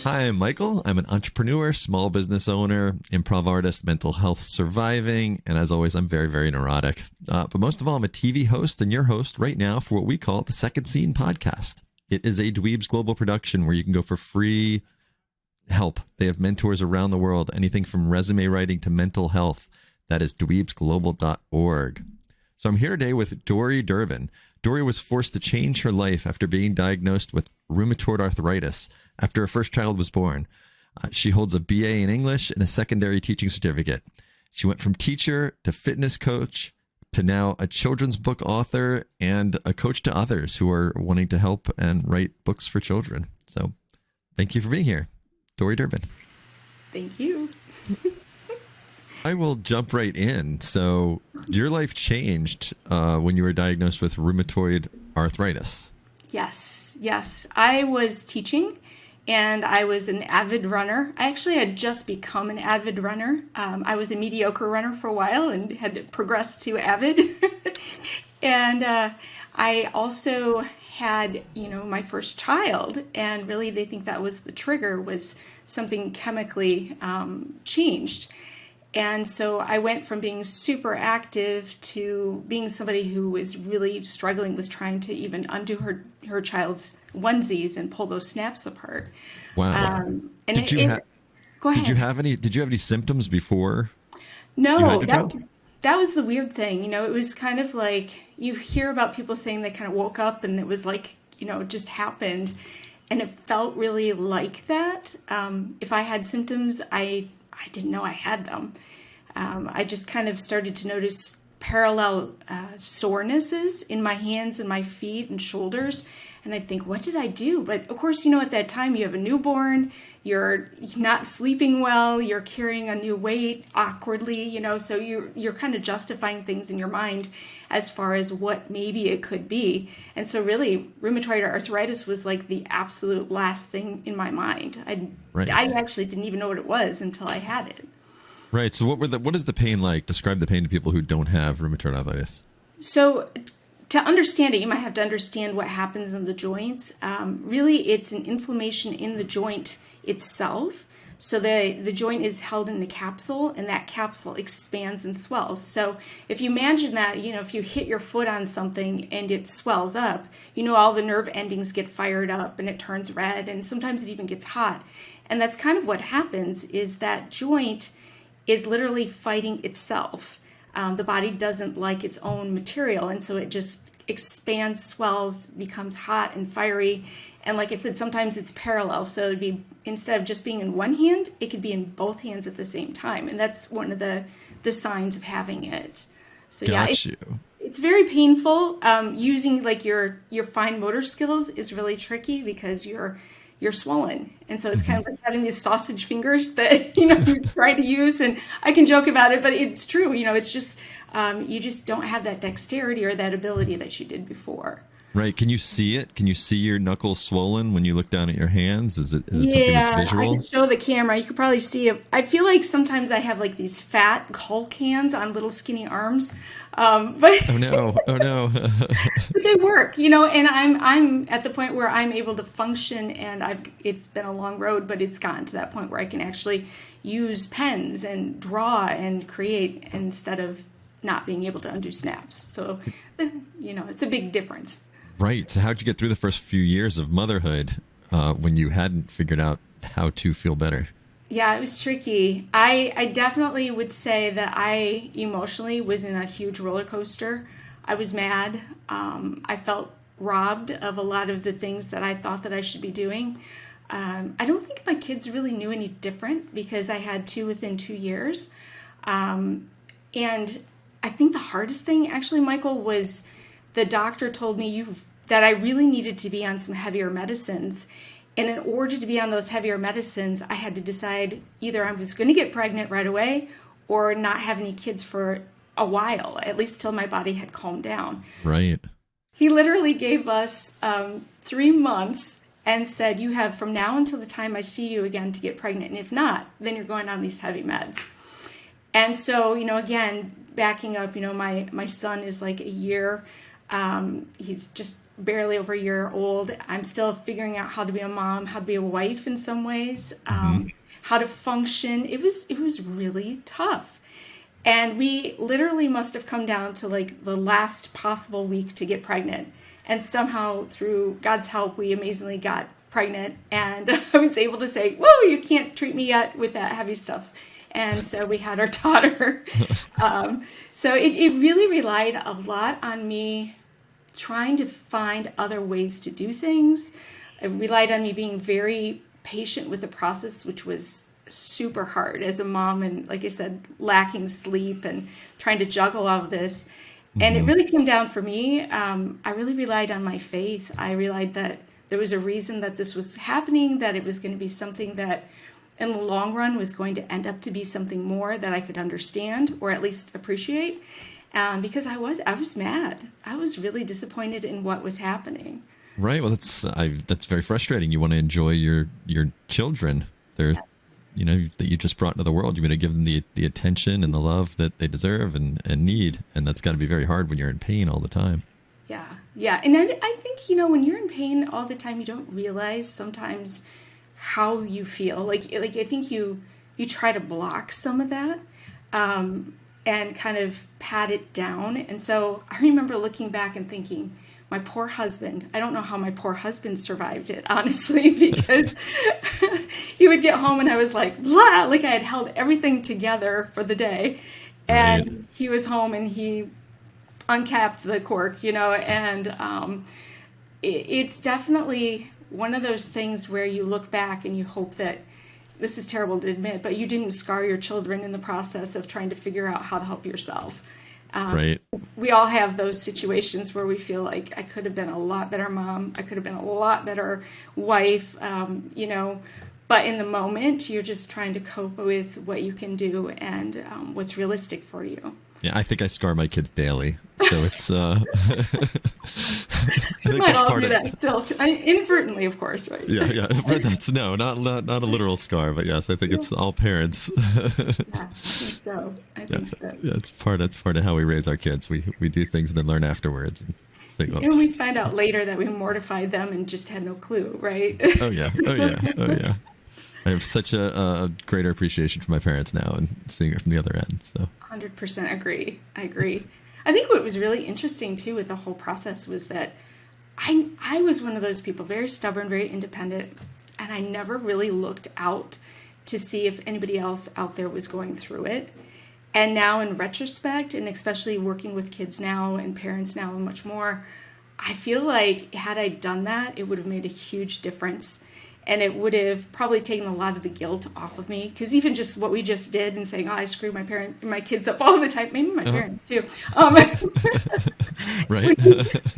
Hi, I'm Michael. I'm an entrepreneur, small business owner, improv artist, mental health surviving, and as always, I'm very, very neurotic. But most of all, I'm a TV host and your host right now for what we call the Second Scene podcast. It is a Dweebs Global production where you can go for free help. They have mentors around the world, anything from resume writing to mental health. That is dweebsglobal.org. So I'm here today with Dori Durbin. Dori was forced to change her life after being diagnosed with rheumatoid arthritis after her first child was born. She holds a BA in English and a secondary teaching certificate. She went from teacher to fitness coach to now a children's book author and a coach to others who are wanting to help and write books for children. So thank you for being here, Dori Durbin. Thank you. I will jump right in. So your life changed when you were diagnosed with rheumatoid arthritis. Yes. I was teaching and I was an avid runner. I actually had just become an avid runner. I was a mediocre runner for a while and had progressed to avid. And I also had, my first child. And really they think that was the trigger, was something chemically changed. And so I went from being super active to being somebody who was really struggling with trying to even undo her child's onesies and pull those snaps apart. Wow. Go ahead. Did you have any symptoms before? No, you had your child? That was the weird thing. It was kind of like you hear about people saying they kind of woke up and it was like, it just happened. And it felt really like that. If I had symptoms, I didn't know I had them. I just kind of started to notice parallel sorenesses in my hands and my feet and shoulders. And I'd think, what did I do? But of course, at that time you have a newborn, you're not sleeping well, you're carrying a new weight awkwardly, so you're kind of justifying things in your mind as far as what maybe it could be. And so really rheumatoid arthritis was like the absolute last thing in my mind. I actually didn't even know what it was until I had it. Right. So what is the pain like? Describe the pain to people who don't have rheumatoid arthritis. So to understand it, you might have to understand what happens in the joints. Really, it's an inflammation in the joint itself. So the joint is held in the capsule, and that capsule expands and swells. So if you imagine that, if you hit your foot on something and it swells up, all the nerve endings get fired up and it turns red, and sometimes it even gets hot. And that's kind of what happens, is that joint is literally fighting itself. The body doesn't like its own material, and so it just expands, swells, becomes hot and fiery. And like I said, sometimes it's parallel. So it'd be, instead of just being in one hand, it could be in both hands at the same time. And that's one of the signs of having it. So it's very painful. Using like your fine motor skills is really tricky because you're swollen. And so it's kind of like having these sausage fingers that, you're trying to use. And I can joke about it, but it's true. It's just, you just don't have that dexterity or that ability that you did before. Right. Can you see it? Can you see your knuckles swollen when you look down at your hands? Is it something that's visual? I can show the camera. You could probably see it. I feel like sometimes I have like these fat Hulk hands on little skinny arms. But oh no. But they work, and I'm at the point where I'm able to function, and it's been a long road, but it's gotten to that point where I can actually use pens and draw and create instead of not being able to undo snaps. So, it's a big difference. Right. So how'd you get through the first few years of motherhood when you hadn't figured out how to feel better? Yeah, it was tricky. I definitely would say that I emotionally was in a huge roller coaster. I was mad. I felt robbed of a lot of the things that I thought that I should be doing. I don't think my kids really knew any different because I had two within 2 years. And I think the hardest thing, actually, Michael, was the doctor told me that I really needed to be on some heavier medicines. And in order to be on those heavier medicines, I had to decide either I was going to get pregnant right away or not have any kids for a while, at least till my body had calmed down. Right. He literally gave us 3 months and said, you have from now until the time I see you again to get pregnant. And if not, then you're going on these heavy meds. And so, again, backing up, my son is like a year. He's just barely over a year old. I'm still figuring out how to be a mom, how to be a wife in some ways, how to function. It was really tough. And we literally must have come down to like the last possible week to get pregnant. And somehow, through God's help, we amazingly got pregnant. And I was able to say, whoa, you can't treat me yet with that heavy stuff. And so we had our daughter. So it really relied a lot on me trying to find other ways to do things. It relied on me being very patient with the process, which was super hard as a mom, and like I said, lacking sleep and trying to juggle all of this. And it really came down for me. I really relied on my faith. I realized that there was a reason that this was happening, that it was going to be something that in the long run was going to end up to be something more that I could understand or at least appreciate. Because I was mad. I was really disappointed in what was happening. Right. Well, that's very frustrating. You want to enjoy your children. They're, that you just brought into the world. You want to give them the attention and the love that they deserve and need. And that's got to be very hard when you're in pain all the time. Yeah. Yeah. And I think, when you're in pain all the time, you don't realize sometimes how you feel. Like I think you try to block some of that. And kind of pat it down. And so I remember looking back and thinking, my poor husband, I don't know how my poor husband survived it, honestly, because he would get home and I was like, blah, like I had held everything together for the day. And right. He was home and he uncapped the cork, and it's definitely one of those things where you look back and you hope that, this is terrible to admit, but you didn't scar your children in the process of trying to figure out how to help yourself. Right. We all have those situations where we feel like I could have been a lot better mom. I could have been a lot better wife, but in the moment, you're just trying to cope with what you can do and what's realistic for you. Yeah, I think I scar my kids daily. So it's... We might all do that still, inadvertently, of course, right? Yeah, but that's not a literal scar, but yes, I think it's all parents. Yeah, I think so. Yeah, it's part of how we raise our kids. We do things and then learn afterwards. And we find out later that we mortified them and just had no clue, right? Oh yeah. I have such a greater appreciation for my parents now and seeing it from the other end. So 100% agree. I agree. I think what was really interesting too with the whole process was that I was one of those people, very stubborn, very independent, and I never really looked out to see if anybody else out there was going through it. And now in retrospect, and especially working with kids now and parents now and much more, I feel like had I done that, it would have made a huge difference. And it would have probably taken a lot of the guilt off of me. Because even just what we just did and saying, I screw my kids up all the time. Maybe my parents too. Right.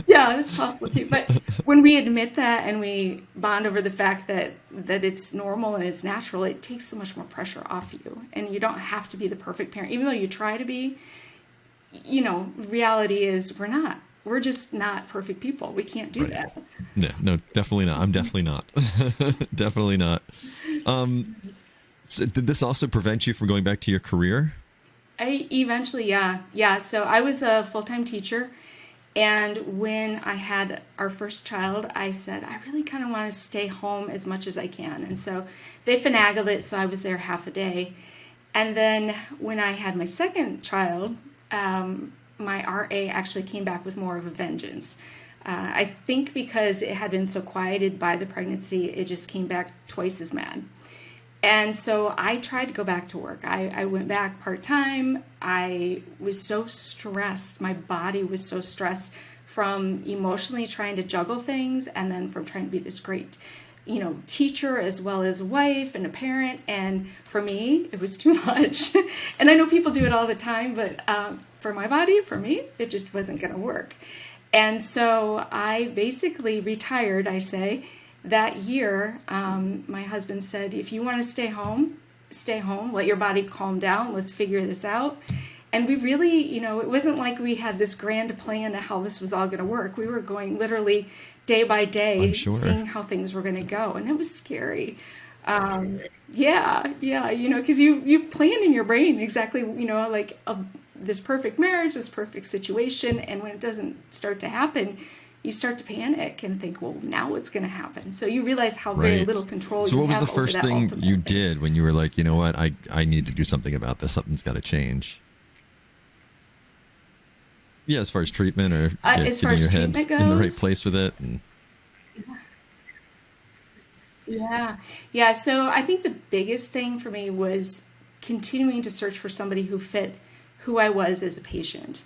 Yeah, it's possible too. But when we admit that and we bond over the fact that it's normal and it's natural, it takes so much more pressure off you. And you don't have to be the perfect parent. Even though you try to be, reality is we're not. We're just not perfect people. We can't do that. Yeah, no, definitely not. I'm definitely not. Definitely not. So did this also prevent you from going back to your career? Eventually, yeah. Yeah, so I was a full-time teacher. And when I had our first child, I said, I really kind of want to stay home as much as I can. And so they finagled it, so I was there half a day. And then when I had my second child, my RA actually came back with more of a vengeance. I think because it had been so quieted by the pregnancy, it just came back twice as mad. And so I tried to go back to work. I went back part-time. I was so stressed. My body was so stressed from emotionally trying to juggle things and then from trying to be this great teacher as well as wife and a parent. And for me, it was too much. And I know people do it all the time, but for my body, for me, it just wasn't going to work. And so I basically retired, I say. That year, my husband said, if you want to stay home, let your body calm down, let's figure this out. And we really, it wasn't like we had this grand plan of how this was all going to work. We were going literally day by day, seeing how things were going to go. And it was scary. Because you plan in your brain exactly, like this perfect marriage, this perfect situation. And when it doesn't start to happen, you start to panic and think, well, now what's going to happen? So you realize how very little control you have over that. So what was the first thing you did when you were like, you know what, I need to do something about this. Something's got to change. Yeah, as far as treatment or as far as your head treatment goes, in the right place with it. And... Yeah. So I think the biggest thing for me was continuing to search for somebody who fit who I was as a patient.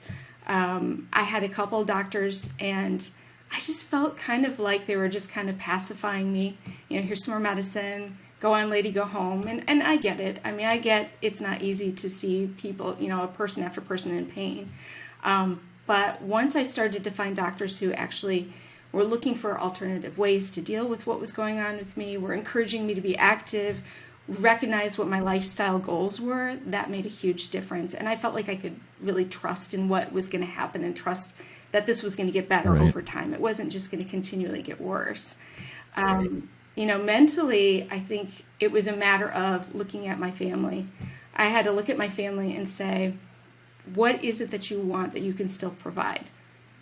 I had a couple doctors, and I just felt kind of like they were just kind of pacifying me. You know, here's some more medicine. Go on, lady, go home. And I get it. I mean, I get it's not easy to see people, you know, a person after person in pain. But once I started to find doctors who actually were looking for alternative ways to deal with what was going on with me, were encouraging me to be active, recognize what my lifestyle goals were, that made a huge difference. And I felt like I could really trust in what was going to happen and trust that this was going to get better over time. It wasn't just going to continually get worse. You know, mentally, I think it was a matter of looking at my family. I had to look at my family and say, what is it that you want that you can still provide?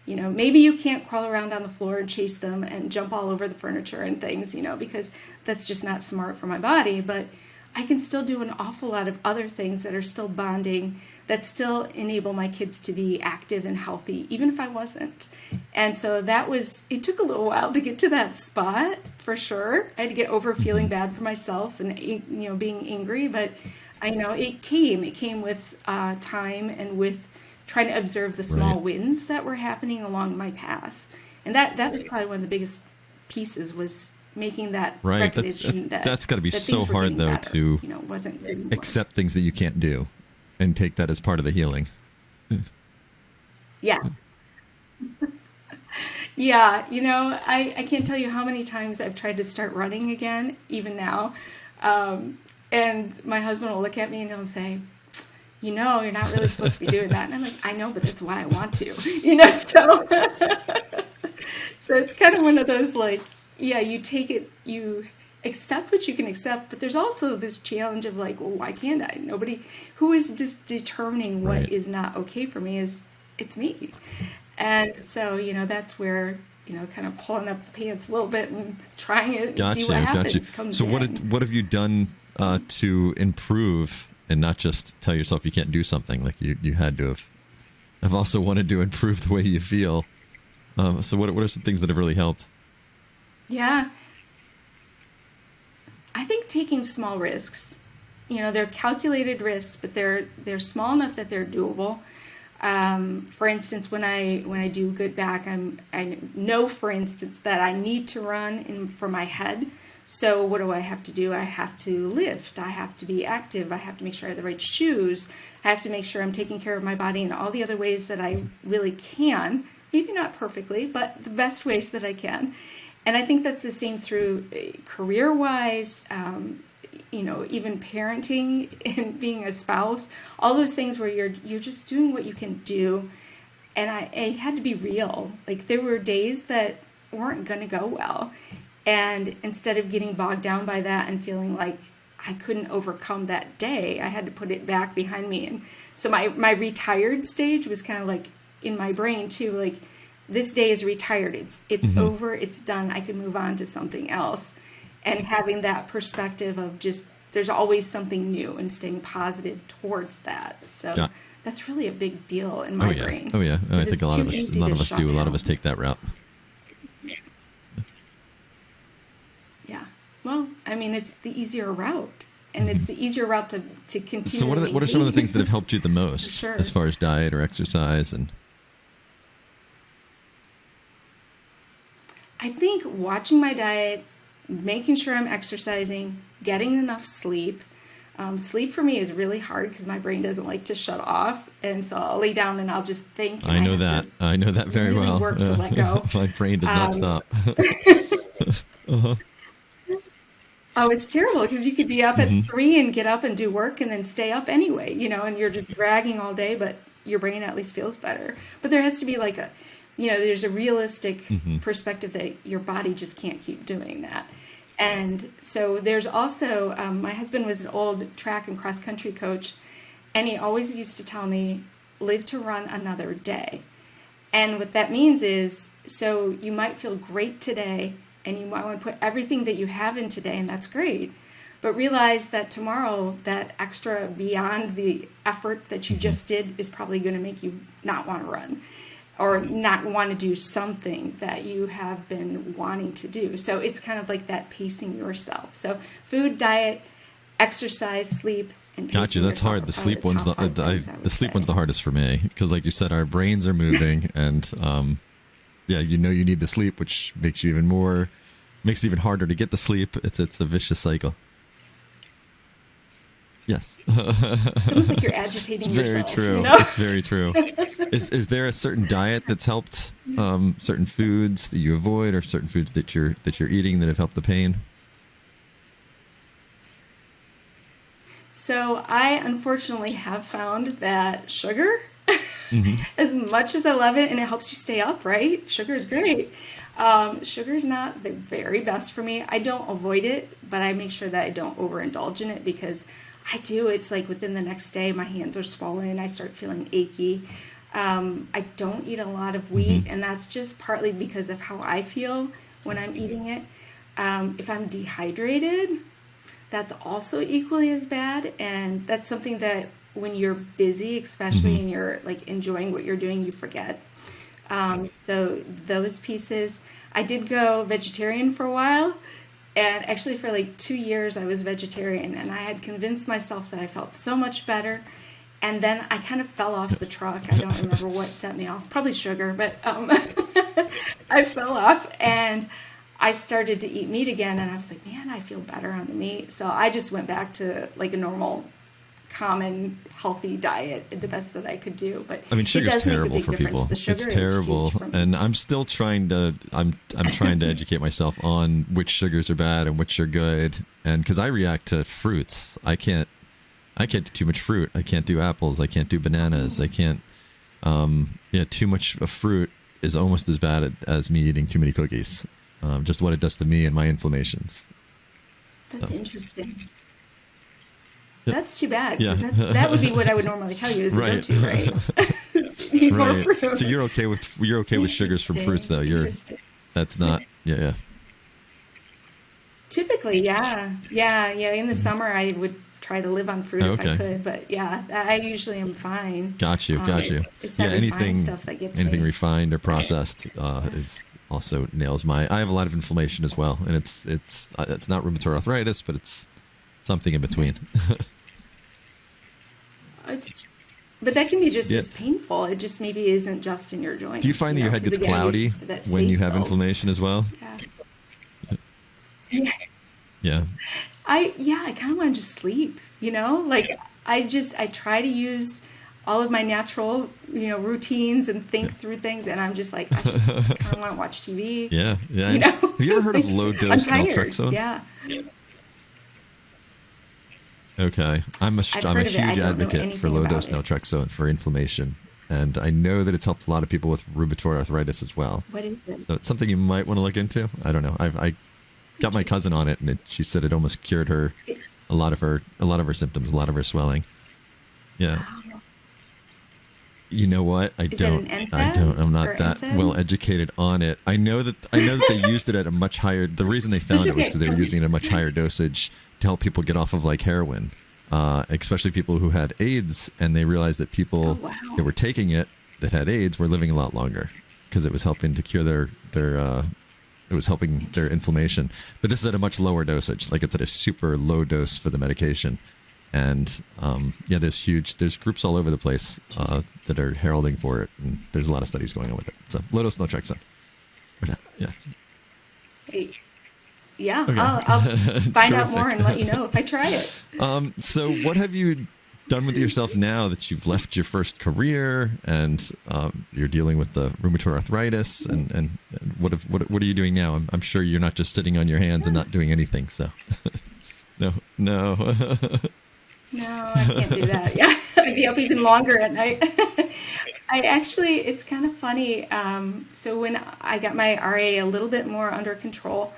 You know, maybe you can't crawl around on the floor and chase them and jump all over the furniture and things, you know, because that's just not smart for my body. But I can still do an awful lot of other things that are still bonding, that still enable my kids to be active and healthy, even if I wasn't. And so it took a little while to get to that spot, for sure. I had to get over feeling bad for myself and, you know, being angry, but I know it came with time and with trying to observe the small wins that were happening along my path. And that was probably one of the biggest pieces, was making that recognition. That's got to be so hard, though, better, to wasn't accept things that you can't do and take that as part of the healing. Yeah. Yeah, you know, I can't tell you how many times I've tried to start running again, even now. And my husband will look at me and he'll say, you know, you're not really supposed to be doing that. And I'm like, I know, but that's why I want to, you know, so it's kind of one of those, like, yeah, you take it, you accept what you can accept, but there's also this challenge of like, well, why can't I? Nobody who is just determining what is not okay for me it's me. And so, you know, that's where, you know, kind of pulling up the pants a little bit and trying it and see what happens. So what have you done to improve and not just tell yourself you can't do something? Like you had to have also wanted to improve the way you feel. So what are some things that have really helped? Yeah. I think taking small risks, you know, they're calculated risks, but they're small enough that they're doable. For instance, when I do good back, I know, for instance, that I need to run for my head. So what do I have to do? I have to lift. I have to be active. I have to make sure I have the right shoes. I have to make sure I'm taking care of my body in all the other ways that I really can. Maybe not perfectly, but the best ways that I can. And I think that's the same through career-wise, you know, even parenting and being a spouse, all those things where you're just doing what you can do. And I had to be real. Like, there were days that weren't going to go well. And instead of getting bogged down by that and feeling like I couldn't overcome that day, I had to put it back behind me. And so my retired stage was kind of like in my brain too, like, this day is retired. It's over. It's done. I can move on to something else. And having that perspective of just, there's always something new, and staying positive towards that. So that's really a big deal in my brain. Oh yeah. I think a lot of us do. A lot of us take that route. Yeah. Well, I mean, it's the easier route, and it's the easier route to continue. So what are some of the things that have helped you the most as far as diet or exercise? And I think watching my diet, making sure I'm exercising, getting enough sleep. Sleep for me is really hard because my brain doesn't like to shut off, and so I'll lay down and I'll just think. I know that very really well. Work to let go. My brain does not stop. Oh, it's terrible because you could be up at 3 and get up and do work and then stay up anyway, you know, and you're just dragging all day, but your brain at least feels better. But there has to be like there's a realistic perspective that your body just can't keep doing that. And so there's also, my husband was an old track and cross country coach, and he always used to tell me, live to run another day. And what that means is, so you might feel great today and you might want to put everything that you have in today, and that's great. But realize that tomorrow, that extra beyond the effort that you just did is probably going to make you not want to run or not want to do something that you have been wanting to do. So it's kind of like that pacing yourself. So food, diet, exercise, sleep, and pacing Gotcha. That's yourself hard. are The probably sleep one's top five things I would the sleep say. one's the hardest for me because, like you said, our brains are moving, and yeah, you need the sleep, which makes it even harder to get the sleep. It's a vicious cycle. Yes. It's almost like you're agitating Very yourself. true. You know? It's very true. Is there a certain diet that's helped? Certain foods that you avoid, or certain foods that you're eating that have helped the pain? So I unfortunately have found that sugar, as much as I love it, and it helps you stay up, right? Sugar is great. Sugar is not the very best for me. I don't avoid it, but I make sure that I don't overindulge in it because I do. It's like within the next day, my hands are swollen. I start feeling achy. I don't eat a lot of wheat, and that's just partly because of how I feel when I'm eating it. If I'm dehydrated, that's also equally as bad, and that's something that when you're busy, especially and you're like enjoying what you're doing, you forget. So those pieces, I did go vegetarian for a while, and actually for like 2 years I was vegetarian, and I had convinced myself that I felt so much better, and then I kind of fell off the truck. I don't remember what set me off, probably sugar, but I fell off, and I started to eat meat again, and I was like, man, I feel better on the meat. So I just went back to like a normal, common, healthy diet, the best that I could do. But I mean, it sugar's does make a terrible big for difference. people. The sugar It's is terrible, huge for me. and I'm still trying to. I'm trying to educate myself on which sugars are bad and which are good, and because I react to fruits, I can't do too much fruit. I can't do apples. I can't do bananas. I can't. Too much of fruit is almost as bad as me eating too many cookies. Just what it does to me and my inflammations. That's interesting. Yep. That's too bad, Yeah. because that would be what I would normally tell you is the Right. go-to, right? Eat more Right. fruit. So you're okay with sugars from fruits, though. Interesting. That's not. Yeah. Typically, yeah. In the summer, I would try to live on fruit if I could, but yeah, I usually am fine. Got you. It's that refined stuff that gets anything me. refined or processed, it's also nails my. I have a lot of inflammation as well, and it's not rheumatoid arthritis, but it's something in between. But that can be just Yeah. as painful. It just maybe isn't just in your joints. Do you find that your head 'cause gets again, cloudy that when you space have filled. inflammation as well? Yeah. Yeah. I kind of want to just sleep, like I try to use all of my natural, routines and think through things. And I'm just like, I just kind of want to watch TV. Yeah. Have you ever heard of low I'm dose tired. naltrexone? Yeah. Okay. I'm a heard of it. I huge don't know advocate for anything low about dose it. naltrexone for inflammation. And I know that it's helped a lot of people with rheumatoid arthritis as well. What is it? So it's something you might want to look into. I don't know. I got my cousin on it, and she said it almost cured her a lot of her symptoms, a lot of her swelling. Yeah. Wow. You know what? Is it an NSAID I'm or not that NSAID? well educated on it. I know that they used it at a much higher. The reason they found it was because they were using it at a much higher dosage to help people get off of like heroin, especially people who had AIDS, and they realized that people wow. that were taking it that had AIDS were living a lot longer because it was helping to cure their it was helping their inflammation. But this is at a much lower dosage, like it's at a super low dose for the medication. And there's groups all over the place that are heralding for it, and there's a lot of studies going on with it. So low dose naltrexone. Yeah. Hey. Yeah, Okay. I'll find out Terrific. more and let you know if I try it. So what have you done with yourself now that you've left your first career and you're dealing with the rheumatoid arthritis, and what are you doing now? I'm sure you're not just sitting on your hands and not doing anything. So no. No, I can't do that. Yeah, I'd be up even longer at night. It's kind of funny. So when I got my RA a little bit more under control,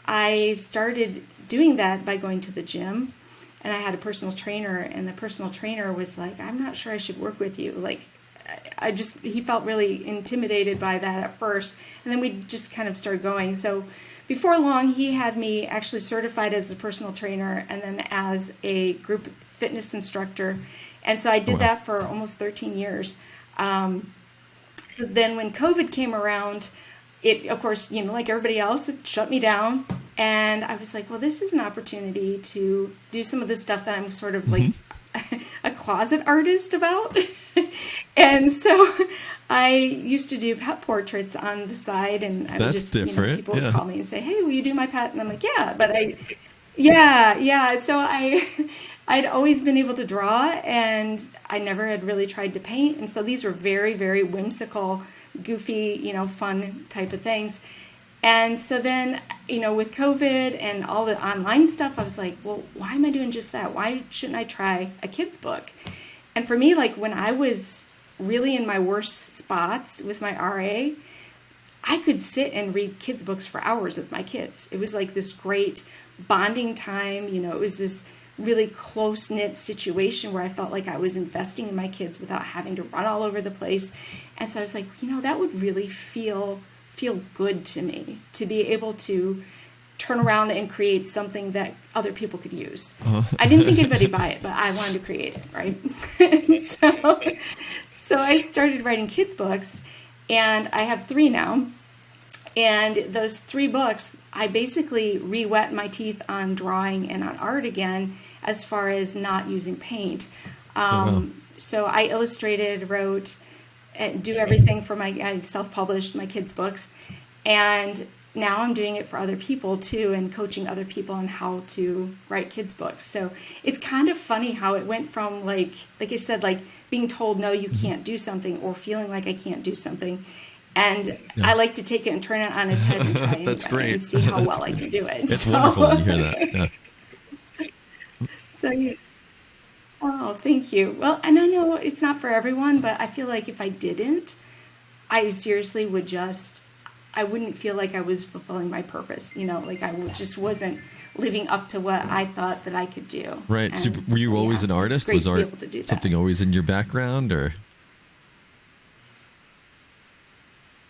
I started doing that by going to the gym. And I had a personal trainer, and the personal trainer was like, I'm not sure I should work with you. Like, he felt really intimidated by that at first. And then we just kind of started going. So before long, he had me actually certified as a personal trainer and then as a group fitness instructor. And so I did that for almost 13 years. So then when COVID came around, it, of course, like everybody else, it shut me down. And I was like, well, this is an opportunity to do some of the stuff that I'm sort of like a closet artist about. And so I used to do pet portraits on the side, and I would just, different. People would call me and say, hey, will you do my pet? And I'm like, yeah, but yeah. So I'd always been able to draw, and I never had really tried to paint. And so these were very, very whimsical, goofy, fun type of things. And so then, with COVID and all the online stuff, I was like, well, why am I doing just that? Why shouldn't I try a kid's book? And for me, like when I was really in my worst spots with my RA, I could sit and read kids' books for hours with my kids. It was like this great bonding time. It was this really close-knit situation where I felt like I was investing in my kids without having to run all over the place. And so I was like, that would really feel good to me, to be able to turn around and create something that other people could use. I didn't think anybody would buy it, but I wanted to create it, right? So I started writing kids' books, and I have 3 now. And those 3 books, I basically re-wet my teeth on drawing and on art again, as far as not using paint. So I illustrated, wrote, do everything for I self-published my kids' books. And now I'm doing it for other people too, and coaching other people on how to write kids' books. So it's kind of funny how it went from like I said, like being told, no, you can't do something, or feeling like I can't do something. And I like to take it and turn it on its head and try That's great. And see how well I can do it. It's wonderful when you hear that. Yeah. So oh, thank you. Well, and I know it's not for everyone, but I feel like if I didn't, I seriously would I wouldn't feel like I was fulfilling my purpose. Like I just wasn't living up to what I thought that I could do. Right. So were you always an artist? Was art something always in your background, or?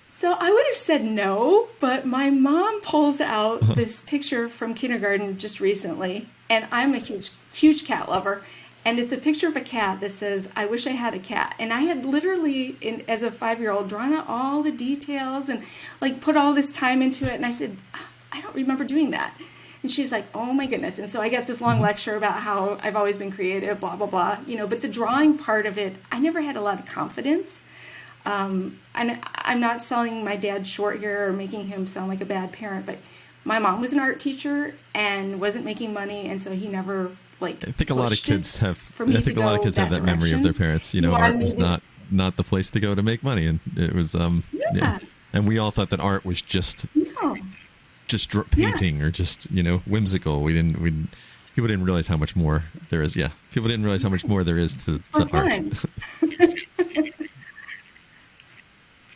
So I would have said no, but my mom pulls out this picture from kindergarten just recently, and I'm a huge cat lover. And it's a picture of a cat that says, I wish I had a cat. And I had literally, as a 5-year-old, drawn out all the details and like put all this time into it. And I said, I don't remember doing that. And she's like, oh my goodness. And so I got this long lecture about how I've always been creative, blah, blah, blah. But the drawing part of it, I never had a lot of confidence. And I'm not selling my dad short here or making him sound like a bad parent, but my mom was an art teacher and wasn't making money. And so he never I think a lot of kids have that memory of their parents. Art was not the place to go to make money, and it was and we all thought that art was just painting or just whimsical. People didn't realize how much more there is. Yeah, people didn't realize how much more there is to art.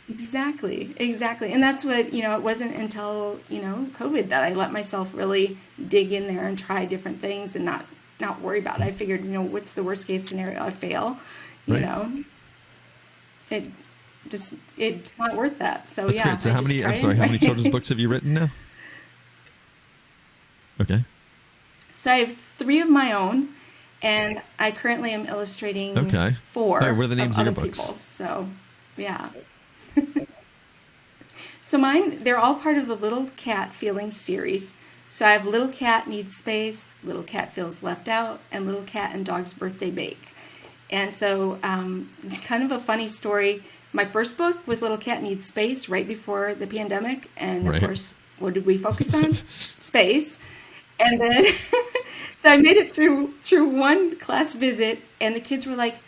Exactly. And that's what, it wasn't until, COVID that I let myself really dig in there and try different things and not worry about it. I figured, what's the worst case scenario? I fail, it's not worth that. So that's great. So how many children's books have you written now? Okay. So I have 3 of my own, and I currently am illustrating 4. What are the names of your books? People's. So, yeah. So mine, they're all part of the Little Cat Feelings series. So I have Little Cat Needs Space, Little Cat Feels Left Out, and Little Cat and Dog's Birthday Bake. And so it's kind of a funny story. My first book was Little Cat Needs Space right before the pandemic. And of course, what did we focus on? Space. And then, so I made it through one class visit, and the kids were like,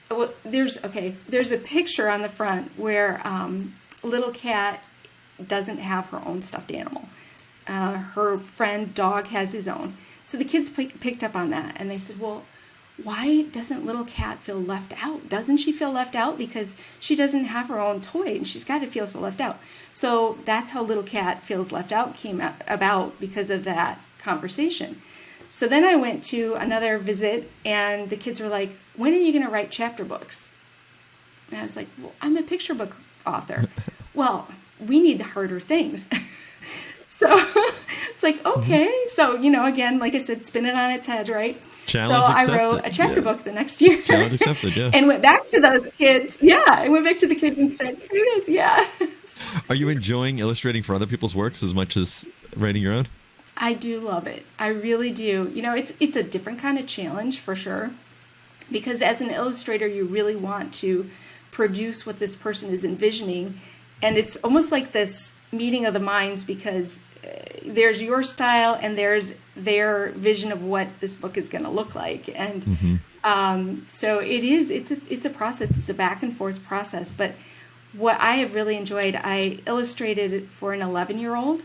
well, there's a picture on the front where Little Cat doesn't have her own stuffed animal. Her friend Dog has his own. So the kids picked up on that, and they said, well, why doesn't Little Cat feel left out? Doesn't she feel left out because she doesn't have her own toy, and she's got to feel so left out? So that's how Little Cat Feels Left Out came about, because of that conversation. So then I went to another visit, and the kids were like, when are you going to write chapter books? And I was like, well, I'm a picture book author. Well, we need harder things. So it's like, okay. So, again, like I said, spin it on its head, right? Challenge so accepted. I wrote a chapter book the next year. Challenge accepted, yeah. And went back to those kids. Yeah, I went back to the kids and said, here it is, yeah. Are you enjoying illustrating for other people's works as much as writing your own? I do love it. I really do. It's a different kind of challenge for sure. Because as an illustrator, you really want to produce what this person is envisioning. And it's almost like this meeting of the minds, because there's your style and there's their vision of what this book is going to look like. And so it's a process. It's a back and forth process. But what I have really enjoyed, I illustrated for an 11-year-old,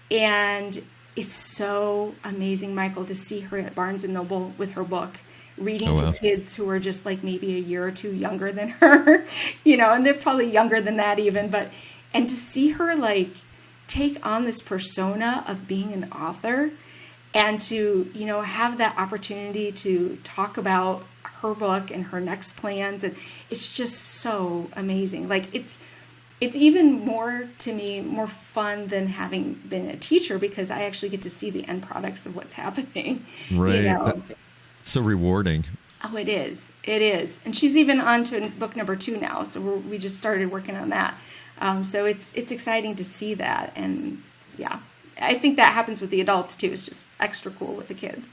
and it's so amazing, Michael, to see her at Barnes & Noble with her book, reading to kids who are just like maybe a year or two younger than her, and they're probably younger than that even, and to see her like take on this persona of being an author, and to, have that opportunity to talk about her book and her next plans. And it's just so amazing. Like it's even more, to me, more fun than having been a teacher, because I actually get to see the end products of what's happening. Right. That's so rewarding. Oh, it is. It is. And she's even on to book number 2 now. So we just started working on that. So it's exciting to see that. And yeah, I think that happens with the adults too. It's just extra cool with the kids.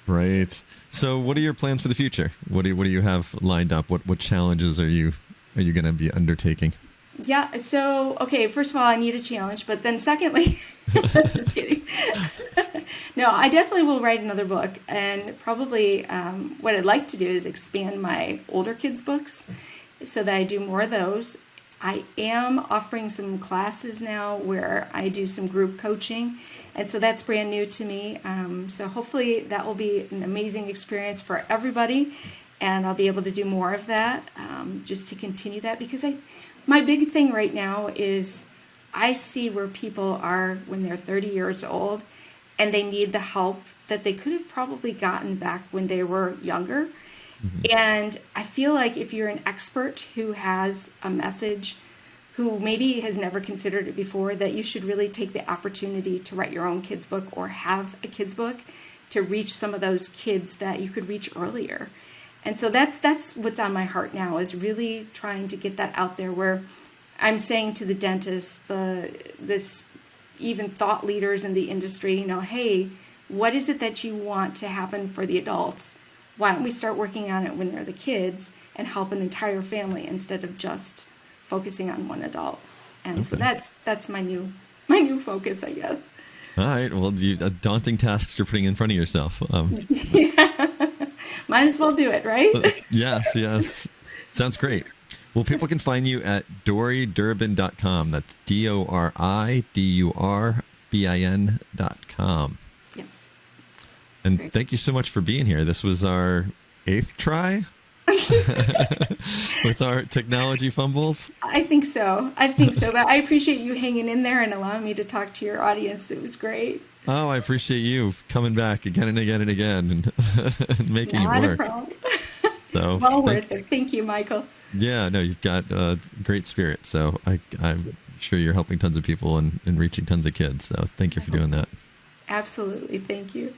Right. So what are your plans for the future? What do you have lined up? What challenges are you going to be undertaking? Yeah. So, okay, first of all, I need a challenge, but then secondly, just kidding. No, I definitely will write another book, and probably what I'd like to do is expand my older kids' books so that I do more of those. I am offering some classes now where I do some group coaching, and so that's brand new to me. So hopefully that will be an amazing experience for everybody, and I'll be able to do more of that, just to continue that, because my big thing right now is I see where people are when they're 30 years old and they need the help that they could have probably gotten back when they were younger. And I feel like if you're an expert who has a message, who maybe has never considered it before, that you should really take the opportunity to write your own kids book or have a kids book to reach some of those kids that you could reach earlier. And so that's what's on my heart now, is really trying to get that out there, where I'm saying to the dentists, this even thought leaders in the industry, hey, what is it that you want to happen for the adults? Why don't we start working on it when they're the kids and help an entire family instead of just focusing on one adult? And so that's my new focus, I guess. All right. Well, daunting tasks you're putting in front of yourself. Yeah. Might as well do it, right? Yes. Sounds great. Well, people can find you at DoriDurbin.com. That's DoriDurbin.com. Yep. And Great. Thank you so much for being here. This was our 8th try with our technology fumbles. I think so. But I appreciate you hanging in there and allowing me to talk to your audience. It was great. Oh, I appreciate you coming back again and again and again and making it work. Not a problem. So, well worth it. Thank you, Michael. Yeah, no, you've got a great spirit. So I'm sure you're helping tons of people and reaching tons of kids. So thank you for doing that. Absolutely. Thank you.